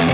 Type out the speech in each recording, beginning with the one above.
Hey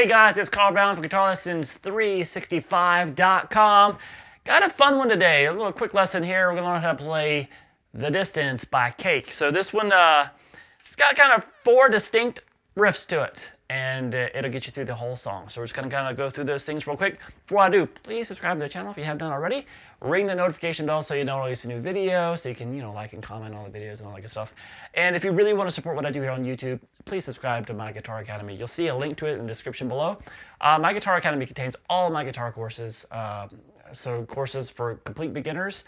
guys, it's Carl Brown from guitarlessons365.com. Got a fun one today. A little quick lesson here. We're going to learn how to play The Distance by Cake. So this one, it's got kind of 4 distinct riffs to it, and it'll get you through the whole song. So we're just going to kind of go through those things real quick. Before I do, please subscribe to the channel if you haven't done already. Ring the notification bell so you know when I release a new video, so you can, like and comment on the videos and all that good stuff. And if you really want to support what I do here on YouTube, please subscribe to my Guitar Academy. You'll see a link to it in the description below. My Guitar Academy contains all of my guitar courses. So courses for complete beginners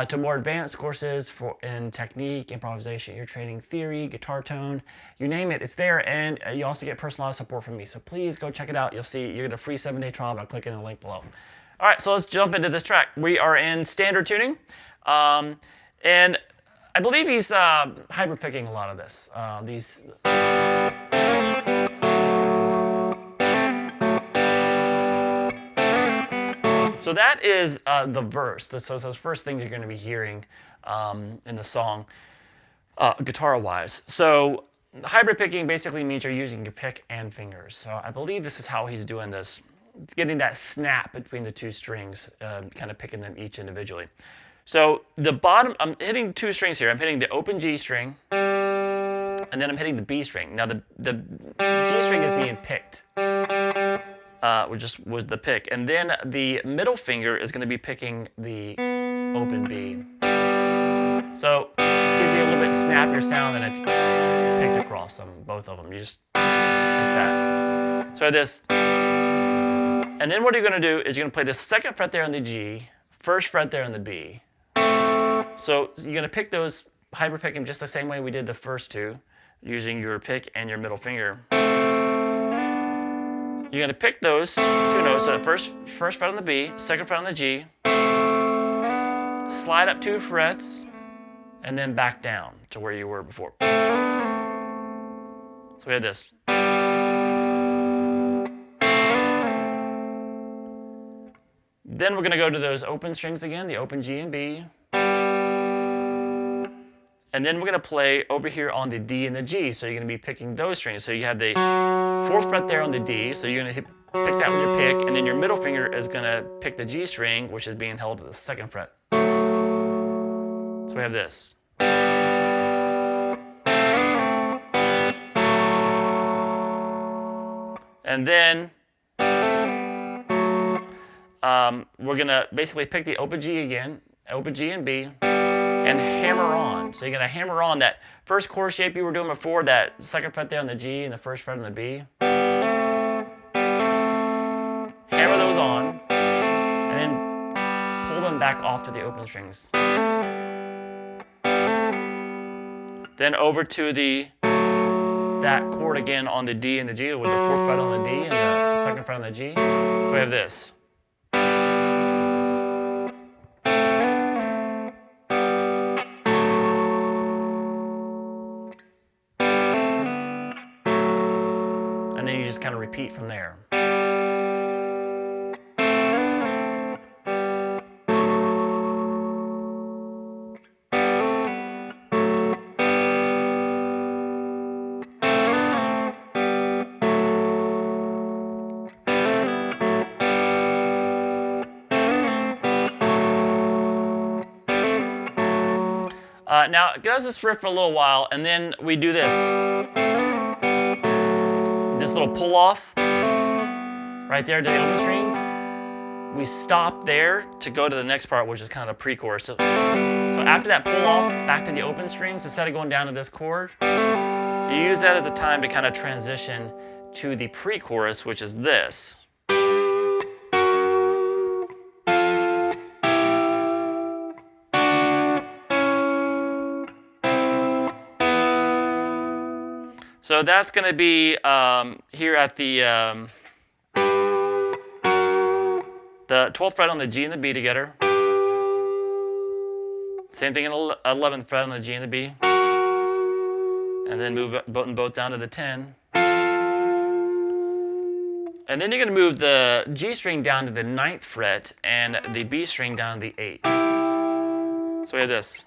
to more advanced courses in technique, improvisation, ear training, theory, guitar tone, you name it, it's there. And you also get personalized support from me. So please go check it out. You'll see you get a free 7-day trial by clicking the link below. All right, so let's jump into this track. We are in standard tuning, and I believe he's hybrid picking a lot of this. So that is the verse. So it's the first thing you're going to be hearing in the song, guitar-wise. So hybrid picking basically means you're using your pick and fingers. So I believe this is how he's doing this, getting that snap between the 2 strings, kind of picking them each individually. So the bottom, I'm hitting 2 strings here. I'm hitting the open G string, and then I'm hitting the B string. Now the G string is being picked. Which was the pick. And then the middle finger is going to be picking the open B. So it gives you a little bit snappier sound than if you picked across them, both of them. You just like that. So this. And then what you're going to do is you're going to play the 2nd fret there on the G, 1st fret there on the B. So you're going to pick those, hybrid pick them just the same way we did the first 2, using your pick and your middle finger. You're going to pick those 2 notes, so the first fret on the B, 2nd fret on the G, slide up 2 frets, and then back down to where you were before. So we have this. Then we're going to go to those open strings again, the open G and B. And then we're going to play over here on the D and the G, so you're going to be picking those strings. So you have the 4th fret there on the D, so you're going to pick that with your pick, and then your middle finger is going to pick the G string, which is being held at the 2nd fret. So we have this. And then we're going to basically pick the open G again, open G and B, and hammer on. So you're going to hammer on that first chord shape you were doing before, that 2nd fret there on the G and the 1st fret on the B. Hammer those on, and then pull them back off to the open strings. Then over to that chord again on the D and the G, with the 4th fret on the D and the 2nd fret on the G. So we have this. And then you just kind of repeat from there. Now it does this riff for a little while, and then we do this. This little pull off right there to the open strings. We stop there to go to the next part, which is kind of the pre-chorus. So after that pull off, back to the open strings, instead of going down to this chord, you use that as a time to kind of transition to the pre-chorus, which is this. So that's going to be here at the 12th fret on the G and the B together. Same thing in 11th fret on the G and the B. And then move both down to the 10. And then you're going to move the G string down to the 9th fret and the B string down to the 8th. So we have this.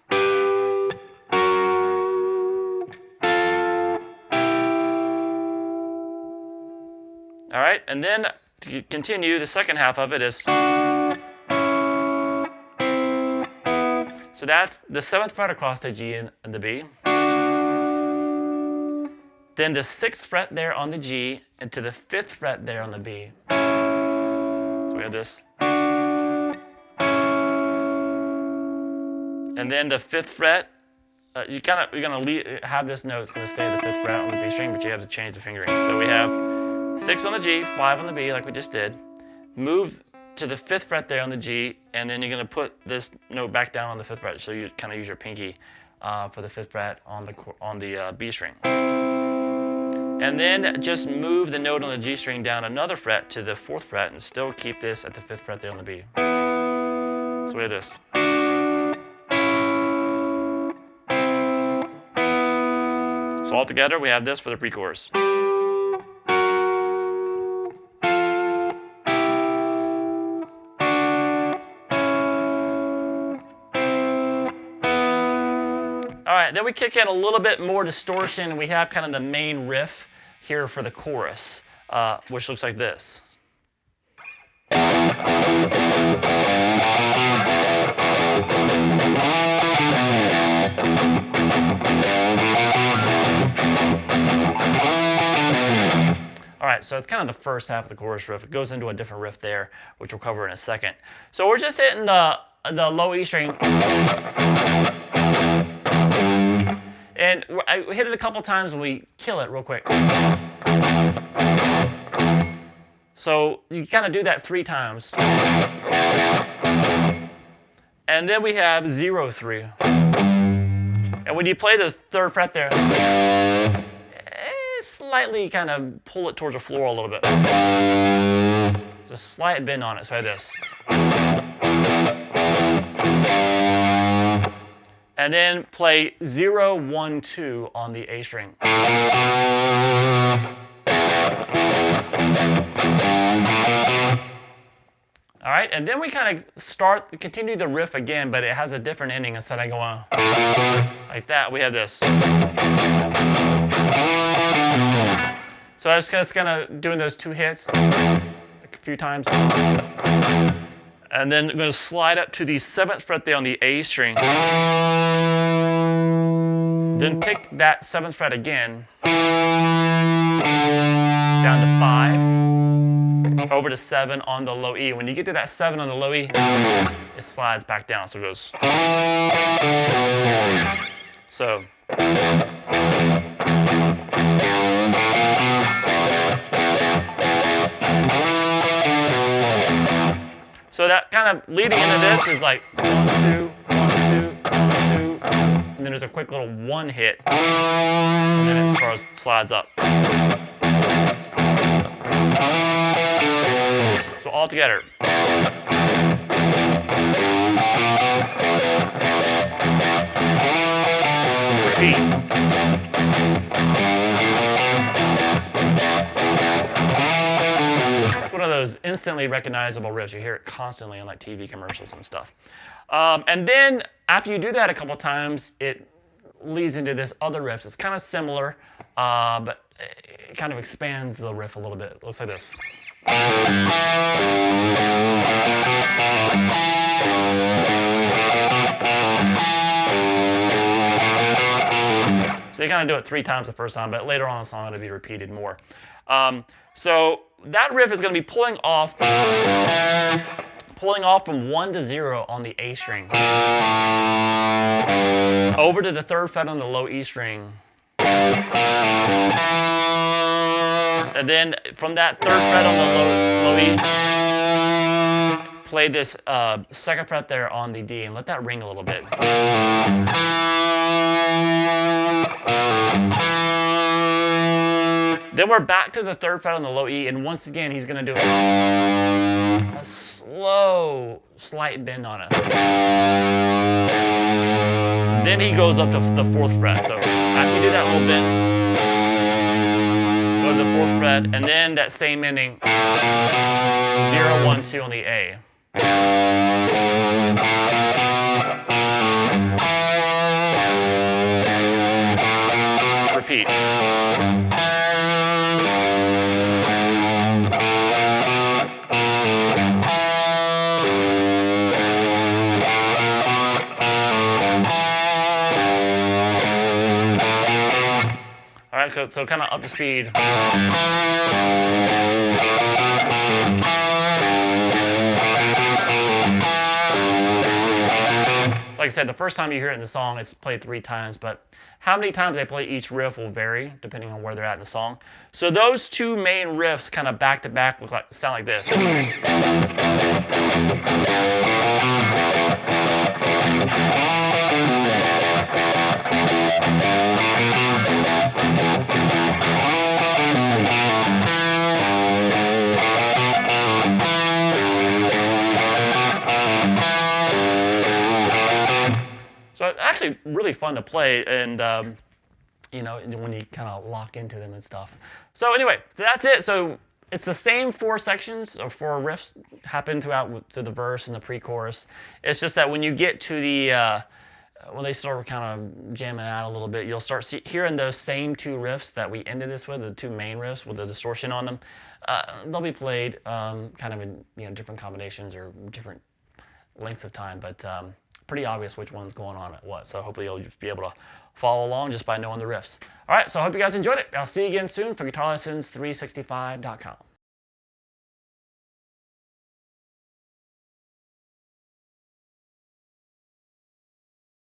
All right, and then to continue, the second half of it is. So that's the 7th fret across the G and the B. Then the 6th fret there on the G and to the 5th fret there on the B. So we have this. And then the 5th fret, you're gonna have this note. It's gonna stay the 5th fret on the B string, but you have to change the fingering. So we have 6 on the G, 5 on the B, like we just did. Move to the 5th fret there on the G, and then you're gonna put this note back down on the 5th fret. So you kind of use your pinky for the 5th fret on the B string. And then just move the note on the G string down another fret to the 4th fret and still keep this at the 5th fret there on the B. So we have this. So all together, we have this for the pre-chorus. All right, then we kick in a little bit more distortion, and we have kind of the main riff here for the chorus, which looks like this. All right, so it's kind of the first half of the chorus riff. It goes into a different riff there, which we'll cover in a second. So we're just hitting the low E string. And I hit it a couple times and we kill it real quick. So you kind of do that 3 times. And then we have 0, 3. And when you play the 3rd fret there, slightly kind of pull it towards the floor a little bit. There's a slight bend on it, so I have this. And then play 0, 1, 2 on the A string. All right, and then we kind of continue the riff again, but it has a different ending. Instead of going like that, we have this. So I was just kind of doing those 2 hits like a few times. And then I'm going to slide up to the 7th fret there on the A string. Then pick that 7th fret again. Down to 5. Over to 7 on the low E. When you get to that 7 on the low E, it slides back down. So it goes. So. So that kind of leading into this is like 1, 2, 1, 2, 1, 2, and then there's a quick little 1 hit, and then it slides up. So all together. Repeat. One of those instantly recognizable riffs. You hear it constantly on like TV commercials and stuff. And then after you do that a couple times, it leads into this other riff. It's kind of similar, but it kind of expands the riff a little bit. It looks like this. So you kind of do it 3 times the first time, but later on in the song it'll be repeated more. So that riff is going to be pulling off from 1 to 0 on the A string, over to the 3rd fret on the low E string, and then from that 3rd fret on the low E, play this 2nd fret there on the D and let that ring a little bit. Then we're back to the 3rd fret on the low E, and once again he's going to do a slow, slight bend on it. Then he goes up to the 4th fret. So after you do that little bend, go to the 4th fret, and then that same ending, 0, 1, 2 on the A. Repeat. All right, so kind of up to speed. Like I said, the first time you hear it in the song, it's played 3 times, but how many times they play each riff will vary depending on where they're at in the song. So those 2 main riffs kind of back to back sound like this. So it's actually really fun to play, and you know, when you kind of lock into them and stuff. So anyway, so that's it. So it's the same 4 sections or 4 riffs happen throughout to the verse and the pre-chorus. It's just that when you get to the when they start kind of jamming out a little bit, you'll start hearing those same 2 riffs that we ended this with, the 2 main riffs with the distortion on them. They'll be played kind of in different combinations or different lengths of time, but pretty obvious which one's going on at what. So hopefully you'll just be able to follow along just by knowing the riffs. All right, so I hope you guys enjoyed it. I'll see you again soon for guitarlessons365.com.